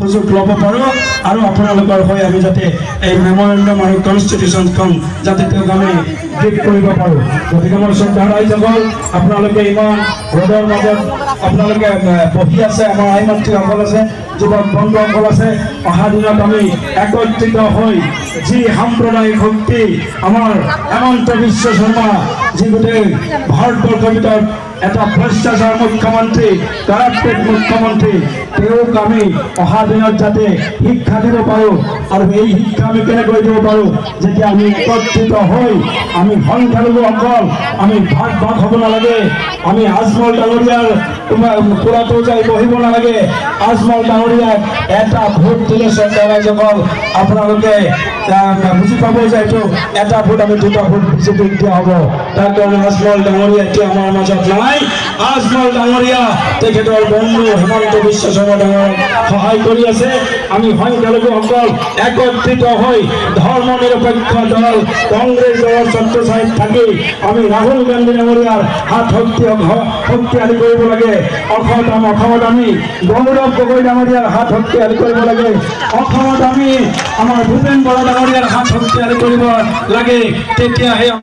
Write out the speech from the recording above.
সুযোগ ল'ব পাৰোঁ আৰু আপোনালোকৰ হৈ আমি যাতে এই মেমৰেণ্ডাম আৰু কনষ্টিটিউশ্যনখন যাতে তেওঁক আমি গিফ্ট কৰিব পাৰোঁ। গতিকে মোৰ শ্ৰদ্ধা ৰাইজসকল, আপোনালোকে ইমান ৰ'দৰ মাজত আপোনালোকে বহি আছে, আমাৰ আই মাতৃসকল আছে, যুৱক বন্ধুসকল আছে। অহা দিনত আমি একত্ৰিত হৈ যি সাম্প্ৰদায়িক শক্তি আমাৰ হেমন্ত বিশ্ব শৰ্মা, যি গোটেই ভাৰতবৰ্ষৰ ভিতৰত এটা ভ্ৰষ্টাচাৰ মুখ্যমন্ত্ৰী, কাৰাপ্টেড মুখ্যমন্ত্ৰী, তেওঁক আমি অহা দিনত যাতে শিক্ষা দিব পাৰোঁ। আৰু এই শিক্ষা আমি কেনেকৈ দিব পাৰোঁ? যেতিয়া আমি একত্ৰিত হৈ আমি সংখ্যালঘুসকল আমি ভাগ ভাগ হ'ব নালাগে। আমি আজমল ডাঙৰীয়াৰ কোলাতো যাই বহিব নালাগে। আজমল ডাঙৰীয়াক এটা ভোট দিলে শ্ৰদ্ধা ৰাইজসকল আপোনালোকে বুজি পাব যে এইটো এটা ভোট আমি দুটা ভোট বিজেপিক দিয়া হ'ব। তাৰ কাৰণে আজমল ডাঙৰীয়া এতিয়া আমাৰ মাজত নাই। আজমল ডাঙৰীয়া তেখেতৰ বন্ধু হেমন্ত বিশ্ব শৰ্মা ডাঙৰক সহায় কৰি আছে। আমি সংখ্যালঘুসকল একত্ৰিত হৈ ধৰ্ম নিৰপেক্ষ দল কংগ্ৰেছ দলৰ ছত্ৰছায়াত থাকি আমি ৰাহুল গান্ধী ডাঙৰীয়াৰ হাত শক্তিশালী কৰিব লাগে। অসমত আমি গৌৰৱ গগৈ ডাঙৰীয়াৰ হাত শক্তিশালী কৰিব লাগে। অসমত আমি আমাৰ ভূপেন বৰা ডাঙৰীয়াৰ হাত শক্তিশালী কৰিব লাগে। তেতিয়াহে